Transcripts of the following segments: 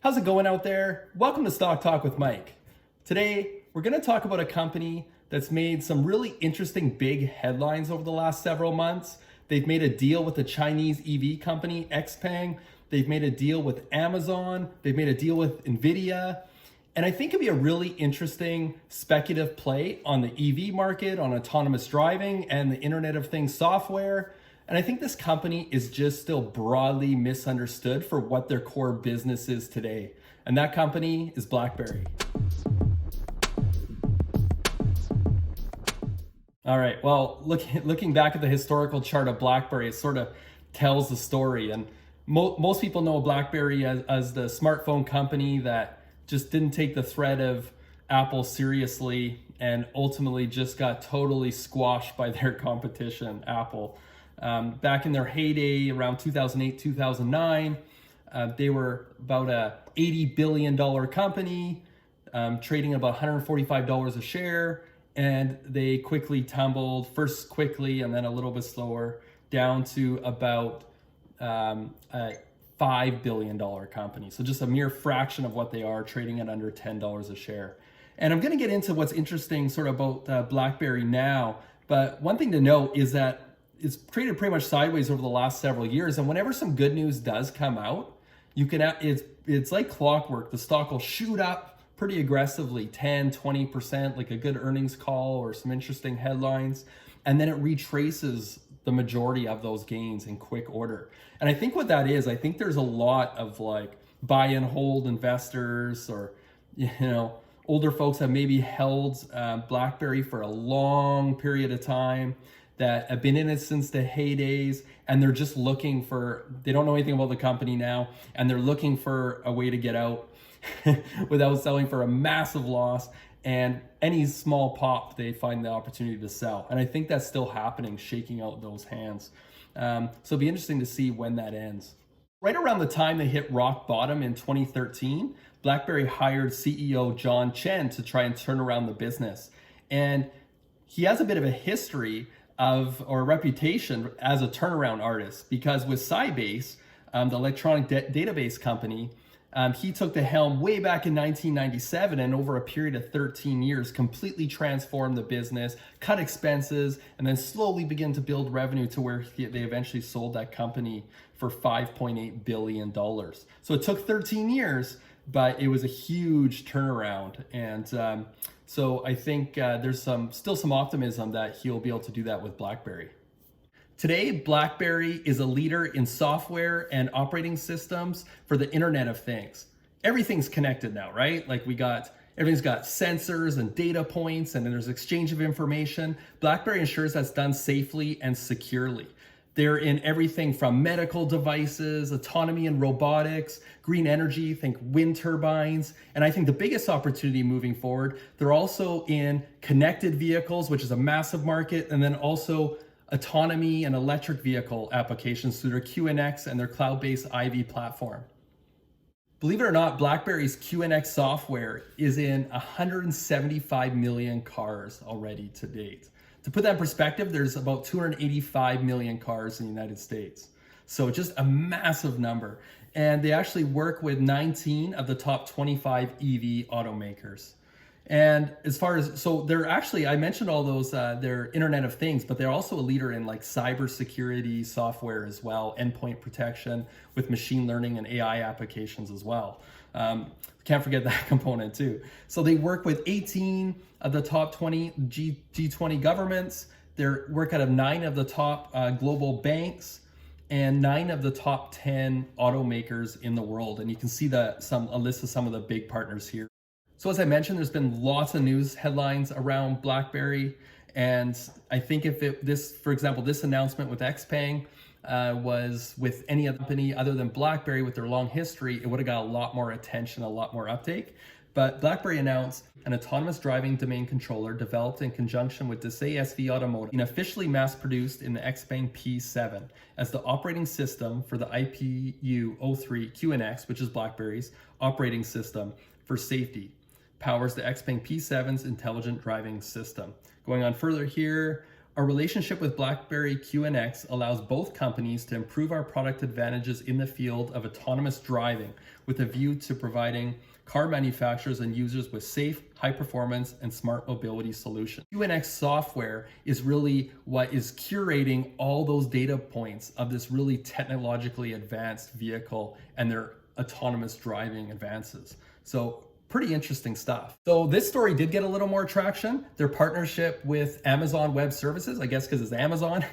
How's it going out there? Welcome to Stock Talk with Mike. Today, we're going to talk about a company that's made some really interesting big headlines over the last several months. They've made a deal with a Chinese EV company, XPeng. They've made a deal with Amazon. They've made a deal with Nvidia. And I think it'd be a really interesting speculative play on the EV market, on autonomous driving and the Internet of Things software. And I think this company is just still broadly misunderstood for what their core business is today. And that company is BlackBerry. All right, well, looking back at the historical chart of BlackBerry, it sort of tells the story. And most people know BlackBerry as the smartphone company that just didn't take the threat of Apple seriously and ultimately just got totally squashed by their competition, Apple. Back in their heyday around 2008, 2009, they were about a $80 billion company, trading about $145 a share. And they quickly tumbled, first quickly and then a little bit slower, down to about a $5 billion company. So just a mere fraction of what they are, trading at under $10 a share. And I'm gonna get into what's interesting sort of about BlackBerry now. But one thing to note is that it's traded pretty much sideways over the last several years. And whenever some good news does come out, it's like clockwork. The stock will shoot up pretty aggressively, 10, 20%, like a good earnings call or some interesting headlines. And then it retraces the majority of those gains in quick order. And I think what that is, I think there's a lot of like buy and hold investors or, older folks that maybe held BlackBerry for a long period of time, that have been in it since the heydays, and they're just looking for, they don't know anything about the company now, and they're looking for a way to get out without selling for a massive loss. And any small pop, they find the opportunity to sell. And I think that's still happening, shaking out those hands. So it'll be interesting to see when that ends. Right around the time they hit rock bottom in 2013, BlackBerry hired CEO John Chen to try and turn around the business. And he has a bit of a history or reputation as a turnaround artist, because with Sybase, the electronic database company, he took the helm way back in 1997, and over a period of 13 years, completely transformed the business, cut expenses, and then slowly began to build revenue to where they eventually sold that company for $5.8 billion. So it took 13 years, but it was a huge turnaround. And so I think there's still some optimism that he'll be able to do that with BlackBerry. Today, BlackBerry is a leader in software and operating systems for the Internet of Things. Everything's connected now, right? Like everything's got sensors and data points, and then there's exchange of information. BlackBerry ensures that's done safely and securely. They're in everything from medical devices, autonomy and robotics, green energy, think wind turbines. And I think the biggest opportunity moving forward, they're also in connected vehicles, which is a massive market, and then also autonomy and electric vehicle applications through their QNX and their cloud-based Ivy platform. Believe it or not, BlackBerry's QNX software is in 175 million cars already to date. To put that in perspective, there's about 285 million cars in the United States. So just a massive number. And they actually work with 19 of the top 25 EV automakers. And as far as, so they're actually, I mentioned all those, they're Internet of Things, but they're also a leader in like cybersecurity software as well, endpoint protection with machine learning and AI applications as well. Can't forget that component too. So they work with 18 of the top 20 G20 governments. They work out of 9 of the top global banks and 9 of the top 10 automakers in the world. And you can see a list of some of the big partners here. So as I mentioned, there's been lots of news headlines around BlackBerry. And I think for example, this announcement with XPeng was with any other company other than BlackBerry with their long history, it would have got a lot more attention, a lot more uptake. But BlackBerry announced an autonomous driving domain controller developed in conjunction with Desay SV Automotive and officially mass-produced in the XPeng P7 as the operating system for the IPU03 QNX, which is BlackBerry's operating system for safety. Powers the XPeng P7's intelligent driving system. Going on further here, Our relationship with BlackBerry QNX allows both companies to improve our product advantages in the field of autonomous driving with a view to providing car manufacturers and users with safe, high performance, and smart mobility solutions. QNX software is really what is curating all those data points of this really technologically advanced vehicle and their autonomous driving advances. So pretty interesting stuff. So this story did get a little more traction. Their partnership with Amazon Web Services, I guess because it's Amazon,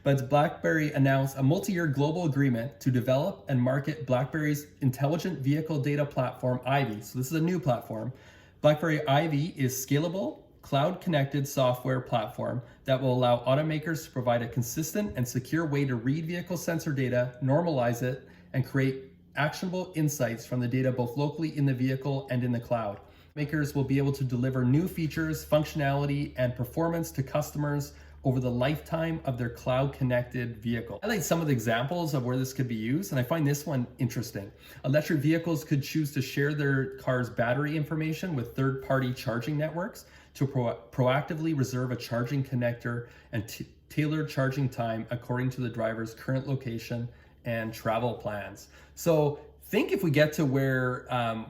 but BlackBerry announced a multi-year global agreement to develop and market BlackBerry's intelligent vehicle data platform, Ivy. So this is a new platform. BlackBerry Ivy is scalable, cloud-connected software platform that will allow automakers to provide a consistent and secure way to read vehicle sensor data, normalize it, and create actionable insights from the data both locally in the vehicle and in the cloud. Makers will be able to deliver new features, functionality, and performance to customers over the lifetime of their cloud-connected vehicle. I like some of the examples of where this could be used, and I find this one interesting. Electric vehicles could choose to share their car's battery information with third-party charging networks to proactively reserve a charging connector and tailor charging time according to the driver's current location and travel plans. So think if we get to where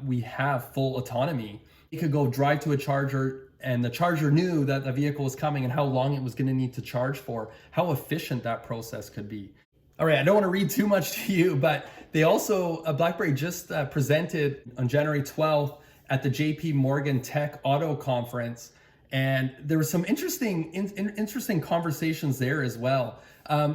we have full autonomy, you could go drive to a charger and the charger knew that the vehicle was coming and how long it was going to need to charge for, how efficient that process could be. All right, I don't want to read too much to you, but they also, BlackBerry just presented on January 12th at the JP Morgan Tech Auto Conference, and there were some interesting conversations there as well.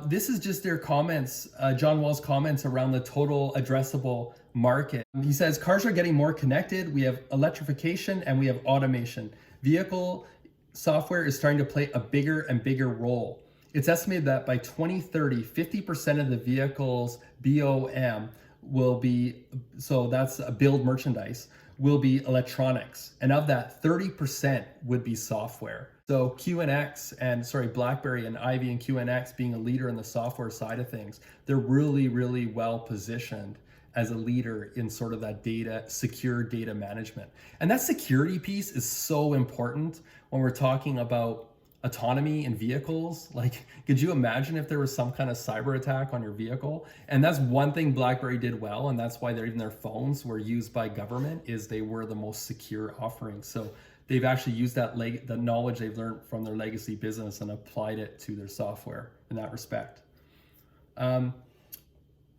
This is just their comments, John Wall's comments around the total addressable market. He says, cars are getting more connected. We have electrification and we have automation. Vehicle software is starting to play a bigger and bigger role. It's estimated that by 2030, 50% of the vehicle's BOM will be, so that's a build merchandise, will be electronics. And of that, 30% would be software. So BlackBerry and Ivy and QNX being a leader in the software side of things, they're really, really well positioned as a leader in sort of that secure data management. And that security piece is so important when we're talking about autonomy in vehicles. Like, could you imagine if there was some kind of cyber attack on your vehicle? And that's one thing BlackBerry did well, and that's why even their phones were used by government, is they were the most secure offering. So they've actually used the knowledge they've learned from their legacy business and applied it to their software in that respect.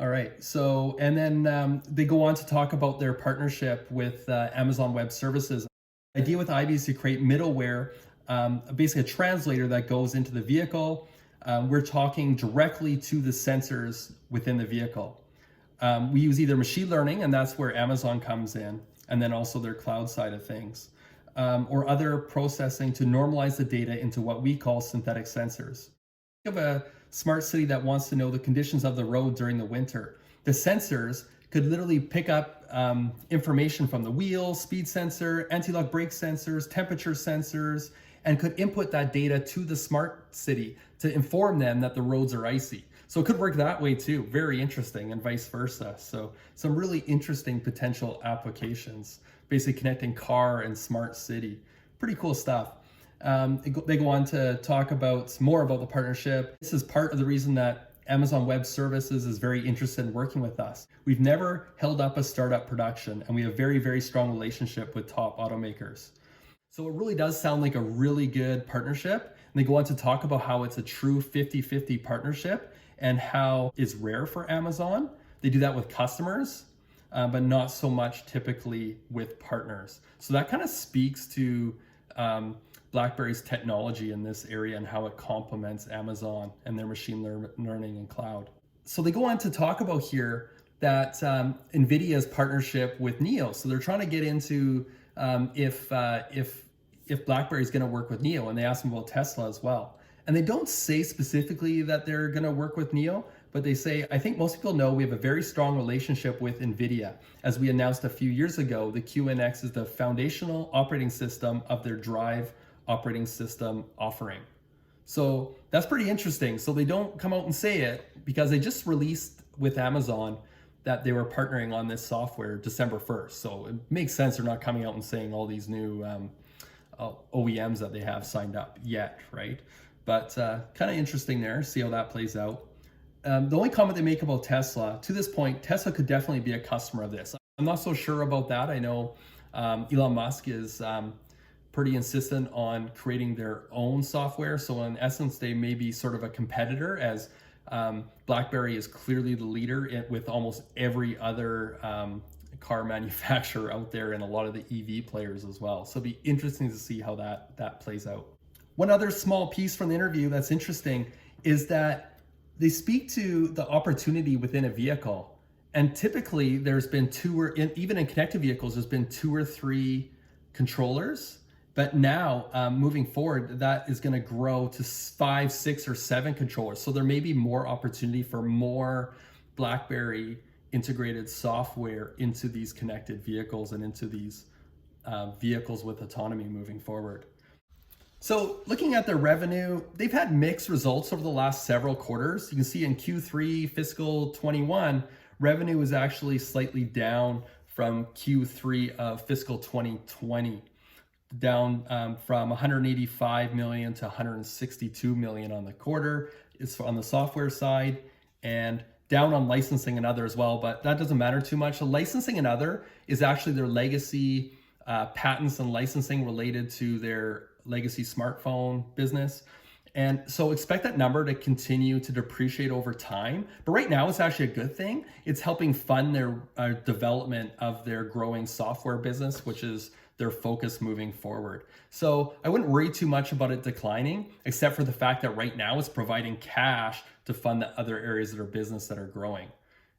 All right, so, and then they go on to talk about their partnership with Amazon Web Services. The idea with Ivy is to create middleware, basically a translator that goes into the vehicle. We're talking directly to the sensors within the vehicle. We use either machine learning, and that's where Amazon comes in, and then also their cloud side of things, or other processing to normalize the data into what we call synthetic sensors. Think of a smart city that wants to know the conditions of the road during the winter. The sensors could literally pick up information from the wheel, speed sensor, anti-lock brake sensors, temperature sensors, and could input that data to the smart city to inform them that the roads are icy. So it could work that way too. Very interesting, and vice versa. So some really interesting potential applications, basically connecting car and smart city. Pretty cool stuff. They go on to talk more about the partnership. This is part of the reason that Amazon Web Services is very interested in working with us. We've never held up a startup production, and we have very, very strong relationship with top automakers. So it really does sound like a really good partnership. And they go on to talk about how it's a true 50-50 partnership and how it's rare for Amazon. They do that with customers, but not so much typically with partners. So that kind of speaks to BlackBerry's technology in this area and how it complements Amazon and their machine learning and cloud. So they go on to talk about here that NVIDIA's partnership with NIO. So they're trying to get into if BlackBerry is going to work with NIO, and they ask them about Tesla as well. And they don't say specifically that they're going to work with NIO, but they say, I think most people know we have a very strong relationship with NVIDIA. As we announced a few years ago, the QNX is the foundational operating system of their Drive operating system offering. So that's pretty interesting. So they don't come out and say it because they just released with Amazon that they were partnering on this software December 1st. So it makes sense they're not coming out and saying all these new OEMs that they have signed up yet, right? But kind of interesting there, see how that plays out. The only comment they make about Tesla, to this point, Tesla could definitely be a customer of this. I'm not so sure about that. I know Elon Musk is pretty insistent on creating their own software. So in essence, they may be sort of a competitor, as BlackBerry is clearly the leader with almost every other car manufacturer out there, and a lot of the EV players as well. So it'll be interesting to see how that plays out. One other small piece from the interview that's interesting is that they speak to the opportunity within a vehicle. And typically there's been even in connected vehicles, there's been 2 or 3 controllers. But now moving forward, that is going to grow to 5, 6, or 7 controllers. So there may be more opportunity for more BlackBerry integrated software into these connected vehicles and into these vehicles with autonomy moving forward. So looking at their revenue, they've had mixed results over the last several quarters. You can see in Q3 fiscal 21, revenue was actually slightly down from Q3 of fiscal 2020, down from 185 million to 162 million on the quarter. It's on the software side, and down on licensing and other as well, but that doesn't matter too much. The licensing and other is actually their legacy patents and licensing related to their legacy smartphone business. And so expect that number to continue to depreciate over time. But right now, it's actually a good thing. It's helping fund their development of their growing software business, which is their focus moving forward. So I wouldn't worry too much about it declining, except for the fact that right now it's providing cash to fund the other areas of their business that are growing.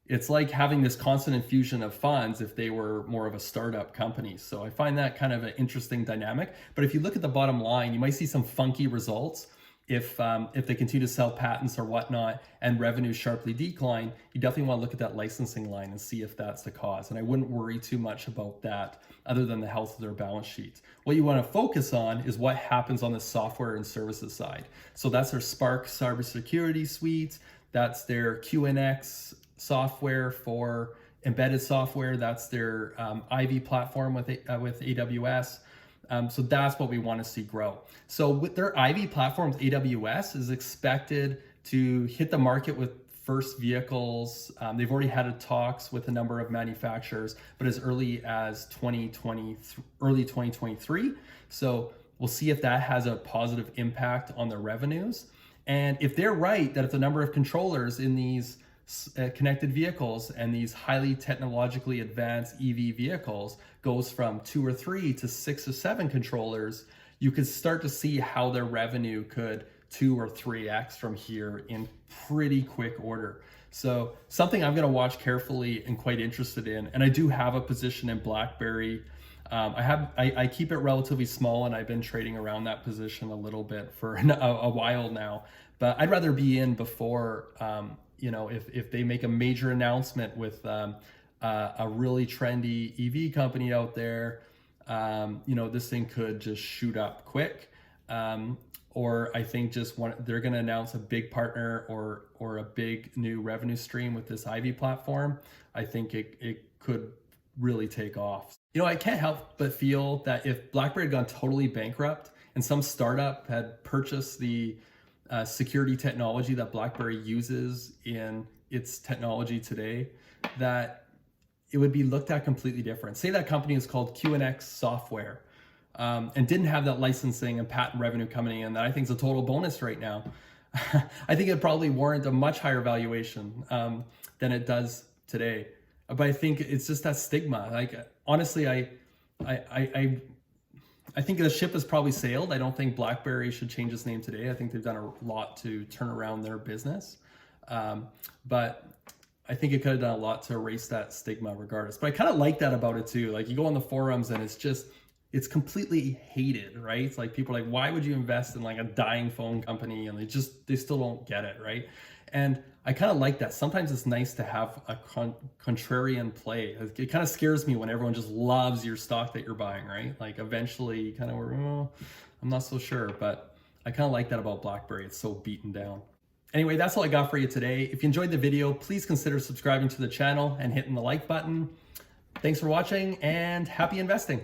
It's like having this constant infusion of funds if they were more of a startup company. So I find that kind of an interesting dynamic. But if you look at the bottom line, you might see some funky results if they continue to sell patents or whatnot and revenues sharply decline. You definitely want to look at that licensing line and see if that's the cause. And I wouldn't worry too much about that other than the health of their balance sheets. What you want to focus on is what happens on the software and services side. So that's their Spark cybersecurity suite. That's their QNX software for embedded software. That's their Ivy platform with AWS. So that's what we want to see grow. So with their Ivy platforms, AWS is expected to hit the market with first vehicles. They've already had talks with a number of manufacturers, but as early as early 2023. So we'll see if that has a positive impact on their revenues. And if they're right that if the number of controllers in these connected vehicles and these highly technologically advanced EV vehicles goes from 2 or 3 to 6 or 7 controllers, you could start to see how their revenue could 2 or 3x from here in pretty quick order. So something I'm going to watch carefully and quite interested in. And I do have a position in BlackBerry. I keep it relatively small, and I've been trading around that position a little bit for a while now. But I'd rather be in before if they make a major announcement with a really trendy EV company out there, this thing could just shoot up quick. Or I think they're going to announce a big partner or a big new revenue stream with this Ivy platform. I think it could really take off. I can't help but feel that if BlackBerry had gone totally bankrupt and some startup had purchased the security technology that BlackBerry uses in its technology today, that it would be looked at completely different. Say that company is called QNX Software and didn't have that licensing and patent revenue coming in that I think is a total bonus right now. I think it'd probably warrant a much higher valuation than it does today. But I think it's just that stigma. Like, honestly, I think the ship has probably sailed. I don't think BlackBerry should change its name today. I think they've done a lot to turn around their business. But I think it could have done a lot to erase that stigma regardless. But I kind of like that about it too. Like, you go on the forums and it's completely hated, right? It's like people are like, why would you invest in like a dying phone company? And they still don't get it, right? And I kind of like that. Sometimes it's nice to have a contrarian play. It kind of scares me when everyone just loves your stock that you're buying, right? Like, eventually you kind of, I'm not so sure, but I kind of like that about BlackBerry. It's so beaten down. Anyway, that's all I got for you today. If you enjoyed the video, please consider subscribing to the channel and hitting the like button. Thanks for watching, and happy investing.